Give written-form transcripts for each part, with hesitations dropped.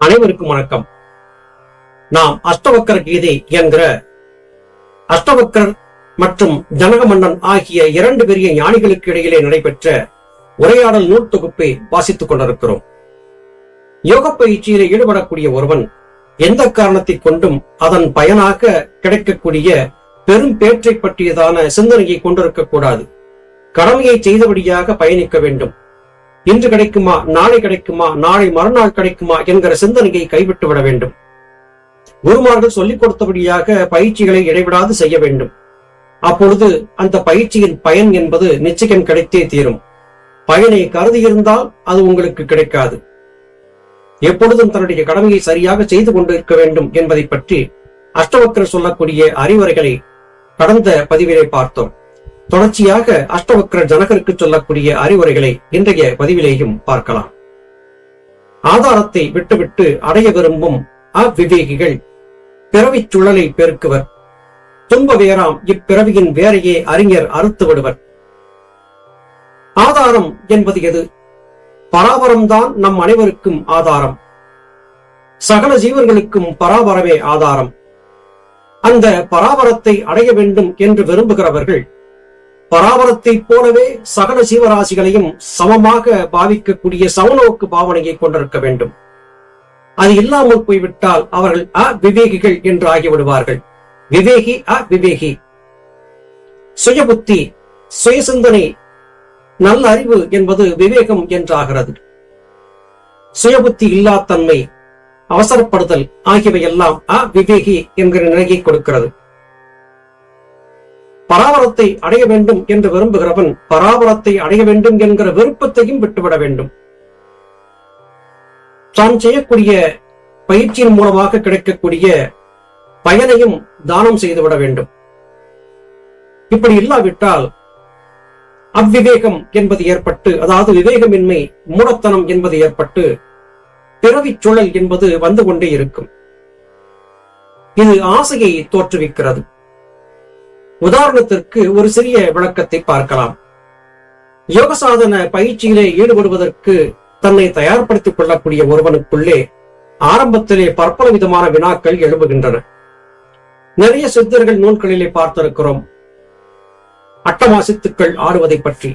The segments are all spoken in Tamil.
அனைவருக்கும் வணக்கம். நாம் அஷ்டவக்கர கீதை என்கிற அஷ்டவக்கர் மற்றும் ஜனக மன்னன் ஆகிய இரண்டு பெரிய ஞானிகளுக்கு இடையிலே நடைபெற்ற உரையாடல் நூல் தொகுப்பை வாசித்துக் கொண்டிருக்கிறோம். யோக பயிற்சியிலே ஈடுபடக்கூடிய ஒருவன் எந்த காரணத்தை கொண்டும் அதன் பயனாக கிடைக்கக்கூடிய பெரும் பேற்றை பற்றியதான சிந்தனையை கொண்டிருக்கக்கூடாது. கடமையை செய்தபடியாக பயணிக்க வேண்டும். இன்று கிடைக்குமா, நாளை கிடைக்குமா, நாளை மறுநாள் கிடைக்குமா என்கிற சிந்தனையை கைவிட்டு விட வேண்டும். குருமார்கள் சொல்லிக் கொடுத்தபடியாக பயிற்சிகளை இடைவிடாது செய்ய வேண்டும். அப்பொழுது அந்த பயிற்சியின் பயன் என்பது நிச்சயம் கிடைத்தே தீரும். பயனை கருதியிருந்தால் அது உங்களுக்கு கிடைக்காது. எப்பொழுதும் தன்னுடைய கடமையை சரியாக செய்து கொண்டிருக்க வேண்டும் என்பதை பற்றி அஷ்டவக்கர் சொல்லக்கூடிய அறிவுரைகளை கடந்த பதிவிலே பார்த்தோம். தொடர்ச்சியாக அஷ்டவக்கர ஜனகருக்கு சொல்லக்கூடிய அறிவுரைகளை இன்றைய பதிவிலேயும் பார்க்கலாம். ஆதாரத்தை விட்டுவிட்டு அடைய விரும்பும் அவ்விவேகிகள் பிறவிச் சுழலை பெருக்குவர். துன்ப வேறாம் இப்பிறவியின் வேரையே அறிஞர் அறுத்து விடுவர். ஆதாரம் என்பது எது? பராபரம்தான் நம் அனைவருக்கும் ஆதாரம். சகல ஜீவர்களுக்கும் பராபரமே ஆதாரம். அந்த பராபரத்தை அடைய வேண்டும் என்று விரும்புகிறவர்கள் பராபரத்தை போலவே சகல ஜீவராசிகளையும் சமமாக பாவிக்கக்கூடிய சமநோக்கு பாவனையை கொண்டிருக்க வேண்டும். அது இல்லாமல் போய்விட்டால் அவர்கள் அவிவேகிகள் என்று ஆகிவிடுவார்கள். விவேகி அவிவேகி. சுயபுத்தி, சுயசிந்தனை, நல்ல அறிவு என்பது விவேகம் என்றாகிறது. சுயபுத்தி இல்லாத்தன்மை, அவசரப்படுதல் ஆகியவையெல்லாம் அவிவேகி என்கிற நிலையை கொடுக்கிறது. பராபரத்தை அடைய வேண்டும் என்று விரும்புகிறவன் பராபரத்தை அடைய வேண்டும் என்கிற விருப்பத்தையும் விட்டுவிட வேண்டும். தான் செய்யக்கூடிய பயிற்சியின் மூலமாக கிடைக்கக்கூடிய பயனையும் தானம் செய்துவிட வேண்டும். இப்படி இல்லாவிட்டால் அவ்விவேகம் என்பது ஏற்பட்டு, அதாவது விவேகமின்மை, மூடத்தனம் என்பது ஏற்பட்டு பிறவிச் சூழல் என்பது வந்து கொண்டே இருக்கும். இது ஆசையை தோற்றுவிக்கிறது. உதாரணத்திற்கு ஒரு சிறிய விளக்கத்தை பார்க்கலாம். யோக சாதன பயிற்சியிலே ஈடுபடுவதற்கு தன்னை தயார்படுத்திக் கொள்ளக்கூடிய ஒருவனுக்குள்ளே ஆரம்பத்திலே பற்பல விதமான வினாக்கள் எழுப்புகின்றன. நிறைய சித்தர்கள் நூல்களிலே பார்த்திருக்கிறோம். அட்டமா சித்துக்கள் ஆடுவதை பற்றி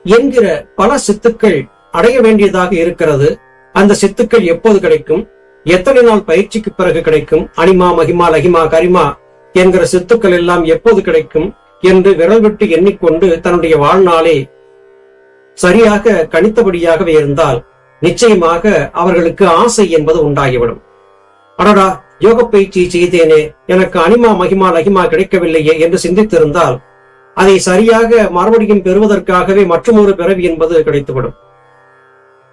என்கிற பல சித்துக்கள் அடைய வேண்டியதாக இருக்கிறது. அந்த சித்துக்கள் எப்போது கிடைக்கும், எத்தனை நாள் பயிற்சிக்கு பிறகு கிடைக்கும், அனிமா, மகிமா, லகிமா, கரிமா என்கிற சித்துக்கள் எல்லாம் எப்போது கிடைக்கும் என்று விரல் விட்டு எண்ணிக்கொண்டு தன்னுடைய வாழ்நாளை சரியாக கணித்தபடியாகவே இருந்தால் நிச்சயமாக அவர்களுக்கு ஆசை என்பது உண்டாகிவிடும். அடடா, யோக பயிற்சி செய்தேனே, எனக்கு அனிமா, மகிமா, லகிமா கிடைக்கவில்லையே என்று சிந்தித்திருந்தால் அதை சரியாக மறுபடியும் பெறுவதற்காகவே மற்றொரு பிறவி என்பது கிடைத்துவிடும்.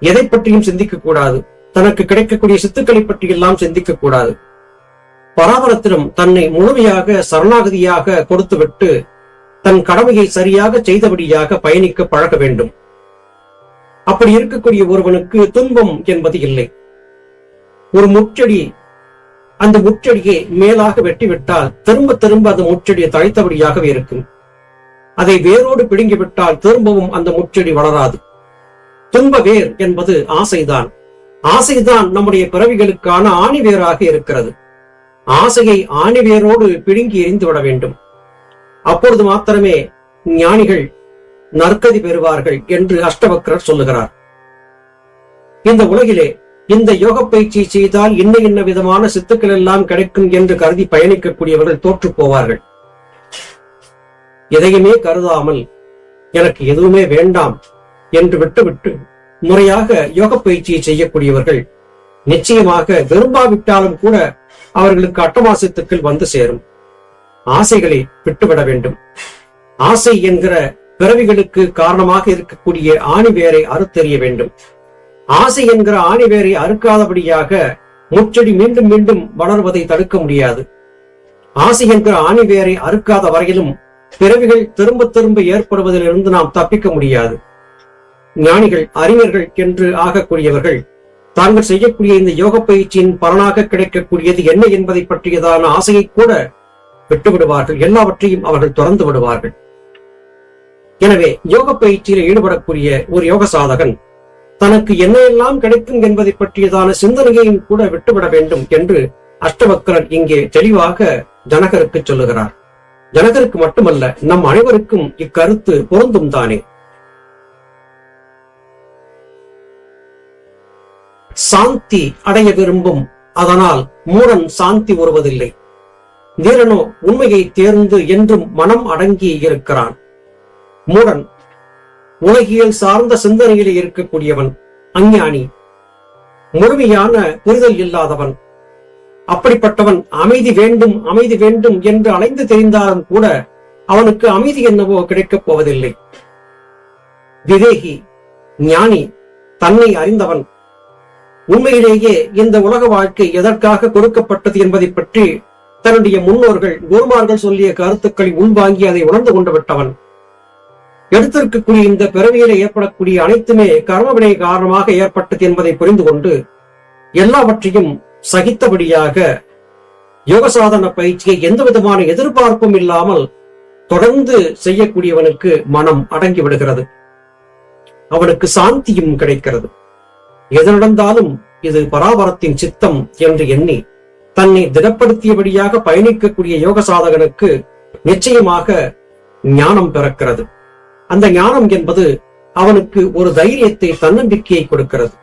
எதை பற்றியும் சிந்திக்க கூடாது. தனக்கு கிடைக்கக்கூடிய சித்துக்களை பற்றி எல்லாம் சிந்திக்க கூடாது. பராபரத்திடம் தன்னை முழுமையாக சரணாகதியாக கொடுத்துவிட்டு தன் கடமையை சரியாக செய்தபடியாக பயணிக்க பழக வேண்டும். அப்படி இருக்கக்கூடிய ஒருவனுக்கு துன்பம் என்பது இல்லை. ஒரு முச்செடி, அந்த முச்செடியை மேலாக வெட்டிவிட்டால் திரும்ப திரும்ப அந்த முச்செடியை தழைத்தபடியாகவே இருக்கும். அதை வேரோடு பிடுங்கிவிட்டால் திரும்பவும் அந்த முச்செடி வளராது. துன்ப வேர் என்பது ஆசைதான். ஆசைதான் நம்முடைய பிறவிகளுக்கான ஆணிவேராக இருக்கிறது. ஆசையை ஆணிவேரோடு பிடுங்கி எறிந்து விட வேண்டும். அப்பொழுது மாத்திரமே ஞானிகள் நற்கதி பெறுவார்கள் என்று அஷ்டவக்கரர் சொல்லுகிறார். இந்த உலகிலே இந்த யோக பயிற்சி செய்தால் இன்ன விதமான சித்துக்கள் எல்லாம் கிடைக்கும் என்று கருதி பயணிக்கக்கூடியவர்கள் தோற்று போவார்கள். எதையுமே கருதாமல் எனக்கு எதுவுமே வேண்டாம் என்று விட்டுவிட்டு முறையாக யோக பயிற்சியை செய்யக்கூடியவர்கள் நிச்சயமாக விரும்பாவிட்டாலும் கூட அவர்களுக்கு அட்டமா சித்துக்கள் வந்து சேரும். ஆசைகளை விட்டுவிட வேண்டும். ஆசை என்கிற பிறவிகளுக்கு காரணமாக இருக்கக்கூடிய ஆணிவேரை அறுத்தெறிய வேண்டும். ஆசை என்கிற ஆணிவேரை அறுக்காதபடியாக முச்செடி மீண்டும் மீண்டும் வளர்வதை தடுக்க முடியாது. ஆசை என்கிற ஆணிவேரை அறுக்காத வரையிலும் பிறவிகள் திரும்ப திரும்ப ஏற்படுவதிலிருந்து நாம் தப்பிக்க முடியாது. ஞானிகள், அறிஞர்கள் என்று ஆகக்கூடியவர்கள் தாங்கள் செய்யக்கூடிய இந்த யோக பயிற்சியின் பலனாக கிடைக்கக்கூடியது என்ன என்பதை பற்றியதான ஆசையை கூட விட்டுவிடுவார்கள். எல்லாவற்றையும் அவர்கள் துறந்து விடுவார்கள். எனவே யோக பயிற்சியில் ஈடுபடக்கூடிய ஒரு யோக சாதகன் தனக்கு என்னெல்லாம் கிடைக்கும் என்பதை பற்றியதான சிந்தனையையும் கூட விட்டுவிட வேண்டும் என்று அஷ்டவக்ரர் இங்கே தெளிவாக ஜனகருக்கு சொல்லுகிறார். ஜனகருக்கு மட்டுமல்ல, நம் அனைவருக்கும் இக்கருத்து பொருந்தும் தானே. சாந்தி அடைய விரும்பும், அதனால் மூடன் சாந்தி வருவதில்லை. தீரனோ உண்மையை தேர்ந்து என்றும் மனம் அடங்கி இருக்கிறான். மூடன் உலகியல் சார்ந்த சிந்தனையிலே இருக்கக்கூடியவன், அஞ்ஞானி, முழுமையான புரிதல் இல்லாதவன். அப்படிப்பட்டவன் அமைதி வேண்டும் அமைதி வேண்டும் என்று அலைந்து தெரிந்தாலும் கூட அவனுக்கு அமைதி என்னவோ கிடைக்கப் போவதில்லை. விவேகி, ஞானி, தன்னை அறிந்தவன், உண்மையிலேயே இந்த உலக வாழ்க்கை எதற்காக கொடுக்கப்பட்டது என்பதை பற்றி தன்னுடைய முன்னோர்கள் குருமார்கள் சொல்லிய கருத்துக்களை உள்வாங்கி அதை உணர்ந்து கொண்டு விட்டவன். எடுத்திருக்கக்கூடிய இந்த பிறவியிலே ஏற்படக்கூடிய அனைத்துமே கர்மவினை காரணமாக ஏற்பட்டது என்பதை புரிந்து கொண்டு எல்லாவற்றையும் சகித்தபடியாக யோக சாதன பயிற்சியை எந்த விதமான எதிர்பார்ப்பும் இல்லாமல் தொடர்ந்து செய்யக்கூடியவனுக்கு மனம் அடங்கி விடுகிறது. அவனுக்கு சாந்தியும் கிடைக்கிறது. எது நடந்தாலும் இது பராபரத்தின் சித்தம் என்று எண்ணி தன்னை திடப்படுத்தியபடியாக பயணிக்கக்கூடிய யோக சாதகனுக்கு நிச்சயமாக ஞானம் பிறக்கிறது. அந்த ஞானம் என்பது அவனுக்கு ஒரு தைரியத்தை, தன்னம்பிக்கையை கொடுக்கிறது.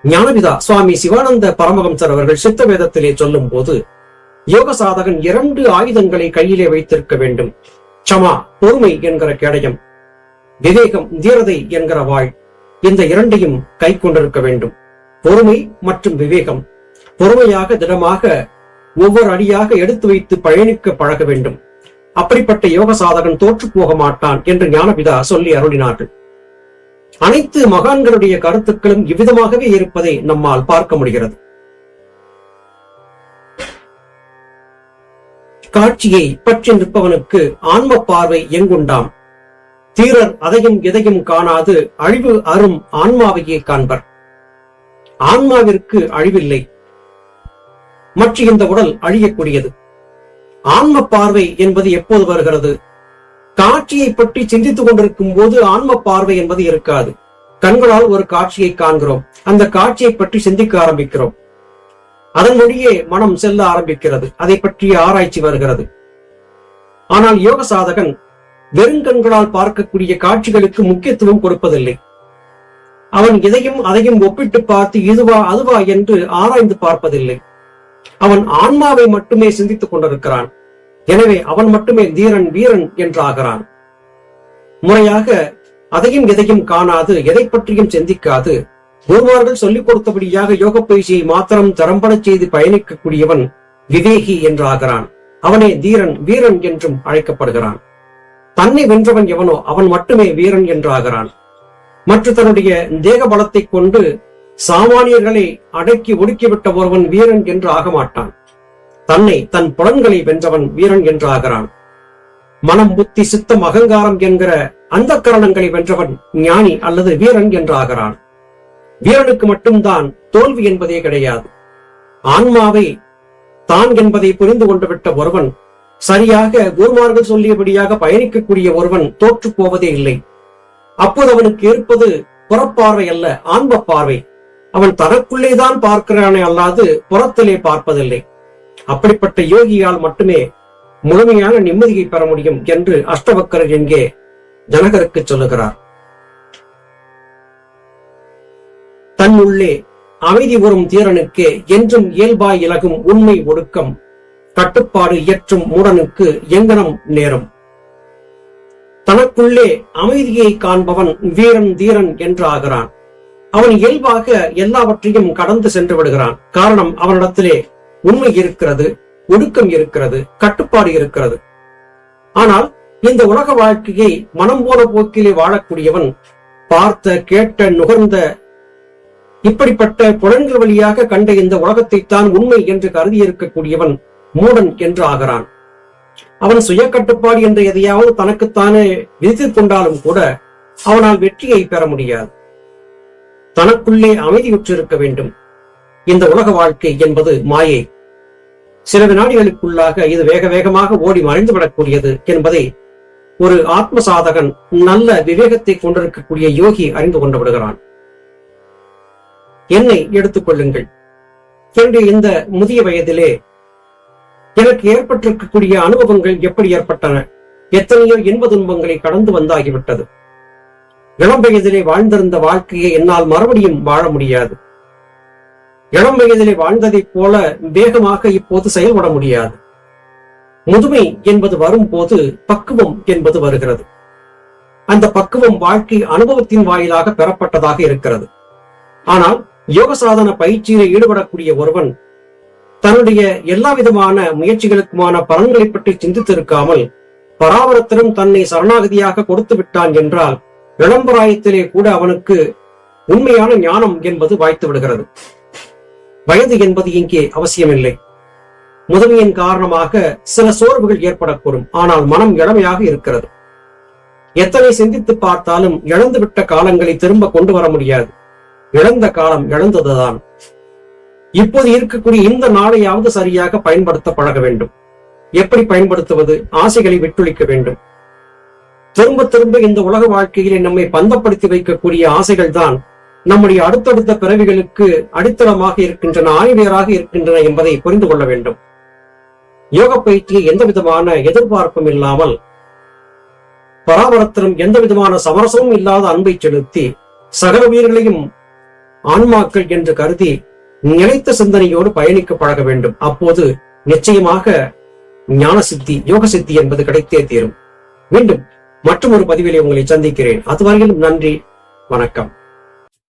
ஞானவிதா சுவாமி சிவானந்த பரமஹம்சர் அவர்கள் சித்த வேதத்திலே சொல்லும் போது, யோக சாதகன் 2 ஆயுதங்களை கையிலே வைத்திருக்க வேண்டும். சமா, பொறுமை என்கிற கேடயம், விவேகம், தீரதை என்கிற வாழ். இந்த 2ஐயும் கை கொண்டிருக்க வேண்டும். பொறுமை மற்றும் விவேகம். பொறுமையாக திடமாக ஒவ்வொரு அடியாக எடுத்து வைத்து பயணிக்க பழக வேண்டும். அப்படிப்பட்ட யோக சாதகன் தோற்று போக மாட்டான் என்று ஞானபிதா சொல்லி அருளினார்கள். அனைத்து மகான்களுடைய கருத்துக்களும் இவ்விதமாகவே இருப்பதை நம்மால் பார்க்க முடிகிறது. காட்சியை பற்றி நிற்பவனுக்கு ஆன்ம பார்வை எங்குண்டாம். தீரர் அதையும் எதையும் காணாது அழிவு அரும் ஆன்மாவையே காண்பர். ஆன்மாவிற்கு அழிவில்லை. மற்ற இந்த உடல் அழியக்கூடியது. ஆன்ம பார்வை என்பது எப்போது வருகிறது? காட்சியை பற்றி சிந்தித்துக் கொண்டிருக்கும் போது ஆன்ம பார்வை என்பது இருக்காது. கண்களால் ஒரு காட்சியை காண்கிறோம், அந்த காட்சியை பற்றி சிந்திக்க ஆரம்பிக்கிறோம். அதன் வழியே மனம் செல்ல ஆரம்பிக்கிறது, அதை பற்றிய ஆராய்ச்சி வருகிறது. ஆனால் யோக சாதகன் வெறுங்கண்களால் பார்க்கக்கூடிய காட்சிகளுக்கு முக்கியத்துவம் கொடுப்பதில்லை. அவன் இதையும் அதையும் ஒப்பிட்டு பார்த்து இதுவா அதுவா என்று ஆராய்ந்து பார்ப்பதில்லை. அவன் ஆன்மாவை மட்டுமே சிந்தித்துக் கொண்டிருக்கிறான். எனவே அவன் மட்டுமே தீரன், வீரன் என்றாகிறான். முறையாக அதையும் எதையும் காணாது, எதை பற்றியும் சிந்திக்காது, குருமார்கள் சொல்லிக் கொடுத்தபடியாக யோக பயிற்சியை மாத்திரம் திறம்பட செய்து பயணிக்கக்கூடியவன் விவேகி என்றாகிறான். அவனே தீரன், வீரன் என்றும் அழைக்கப்படுகிறான். தன்னை வென்றவன் எவனோ அவன் மட்டுமே வீரன் என்றாகிறான். மற்ற தன்னுடைய தேக பலத்தை கொண்டு சாமானியர்களை அடக்கி ஒடுக்கிவிட்ட ஒருவன் வீரன் என்று ஆக மாட்டான். தன்னை, தன் புலன்களை வென்றவன் வீரன் என்று ஆகிறான். மனம், புத்தி, சித்தம், அகங்காரம் என்கிற அந்த கரணங்களை வென்றவன் ஞானி அல்லது வீரன் என்று ஆகிறான். வீரனுக்கு மட்டும்தான் தோல்வி என்பதே கிடையாது. ஆன்மாவை தான் என்பதை புரிந்து கொண்டு விட்ட ஒருவன், சரியாக குருமார்கள் சொல்லியபடியாக பயணிக்கக்கூடிய ஒருவன் தோற்று போவதே இல்லை. அப்போது அவனுக்கு இருப்பது புறப்பார்வை அல்ல, ஆன்ம பார்வை. அவன் தனக்குள்ளேதான் பார்க்கிறானே அல்லாது புறத்திலே பார்ப்பதில்லை. அப்படிப்பட்ட யோகியால் மட்டுமே முழுமையான நிம்மதியை பெற முடியும் என்று அஷ்டவக்கரர் எங்கே ஜனகருக்கு சொல்லுகிறார். தன்னுள்ளே அமைதி வரும் தீரனுக்கே என்றும் இயல்பாய் இலகும் உண்மை ஒடுக்கம் கட்டுப்பாடு இயற்றும் மூடனுக்கு எங்கனம் நேரும். தனக்குள்ளே அமைதியை காண்பவன் வீரன், தீரன் என்று ஆகிறான். அவன் இயல்பாக எல்லாவற்றையும் கடந்து சென்று விடுகிறான். காரணம், அவனிடத்திலே உண்மை இருக்கிறது, ஒடுக்கம் இருக்கிறது, கட்டுப்பாடு இருக்கிறது. ஆனால் இந்த உலக வாழ்க்கையை மனம் போன போக்கிலே வாழக்கூடியவன், பார்த்த, கேட்ட, நுகர்ந்த, இப்படிப்பட்ட புலன்கள் வழியாக கண்ட இந்த உலகத்தைத்தான் உண்மை என்று கருதி இருக்கக்கூடியவன் மூடன் என்று ஆகிறான். அவன் சுய கட்டுப்பாடு என்ற எதையாவது தனக்குத்தானே விதித்துக் கொண்டாலும் கூட அவனால் வெற்றியை பெற முடியாது. தனக்குள்ளே அமைதியுற்றிருக்க வேண்டும். இந்த உலக வாழ்க்கை என்பது மாயை. சில வினாடிகளுக்குள்ளாக இது வேக வேகமாக ஓடி மறைந்துவிடக்கூடியது என்பதை ஒரு ஆத்ம சாதகன், நல்ல விவேகத்தை கொண்டிருக்கக்கூடிய யோகி அறிந்து கொண்டு விடுகிறான். என்னை எடுத்துக் கொள்ளுங்கள். என்னுடைய இந்த முதிய வயதிலே எனக்கு ஏற்பட்டிருக்கக்கூடிய அனுபவங்கள் எப்படி ஏற்பட்டன? எத்தனையோ இன்ப துன்பங்களை கடந்து வந்தாகிவிட்டது. இளம் வயதிலே வாழ்ந்திருந்த வாழ்க்கையை என்னால் மறுபடியும் வாழ முடியாது. இளம் வயதிலே வாழ்ந்ததைப் போல வேகமாக இப்போது செயல்பட முடியாது. முதுமை என்பது வரும்போது பக்குவம் என்பது வருகிறது. அந்த பக்குவம் வாழ்க்கை அனுபவத்தின் வாயிலாக பெறப்பட்டதாக இருக்கிறது. ஆனால் யோக சாதன பயிற்சியில ஈடுபடக்கூடிய ஒருவன் தன்னுடைய எல்லா விதமான முயற்சிகளுக்குமான பலன்களை பற்றி சிந்தித்திருக்காமல் பராவரத்திலும் தன்னை சரணாகதியாக கொடுத்து விட்டான் என்றால் இளம்பராயத்திலே கூட அவனுக்கு உண்மையான ஞானம் என்பது வாய்த்து விடுகிறது. வயது என்பது இங்கே அவசியமில்லை. முதுமையின் காரணமாக சில சோர்வுகள் ஏற்படக்கூடும். ஆனால் மனம் இளமையாக இருக்கிறது. எத்தனை சிந்தித்து பார்த்தாலும் இழந்துவிட்ட காலங்களை திரும்ப கொண்டு வர முடியாது. இழந்த காலம் இழந்ததுதான். இப்போது இருக்கக்கூடிய இந்த நாளையாவது சரியாக பயன்படுத்த பழக வேண்டும். எப்படி பயன்படுத்துவது? ஆசைகளை விட்டுளிக்க வேண்டும். திரும்ப திரும்ப இந்த உலக வாழ்க்கையிலே நம்மை பந்தப்படுத்தி வைக்கக்கூடிய ஆசைகள் தான் நம்முடைய அடுத்தடுத்த பிறவிகளுக்கு அடித்தளமாக இருக்கின்றன, ஆணிவேராக இருக்கின்றன என்பதை புரிந்து கொள்ள வேண்டும். யோக பயிற்சியை எந்த விதமான எதிர்பார்ப்பும் இல்லாமல் பராபரத்திலும் எந்த விதமான சமரசமும் இல்லாத அன்பை செலுத்தி சகல உயிர்களையும் ஆன்மாக்கள் என்று கருதி நிலைத்த சிந்தனையோடு பயணிக்க பழக வேண்டும். அப்போது நிச்சயமாக ஞான சித்தி, யோக சித்தி என்பது கிடைத்தே தீரும். மீண்டும் மற்றும் ஒரு பதிவிலே உங்களை சந்திக்கிறேன். அதுவரையிலும் நன்றி, வணக்கம்.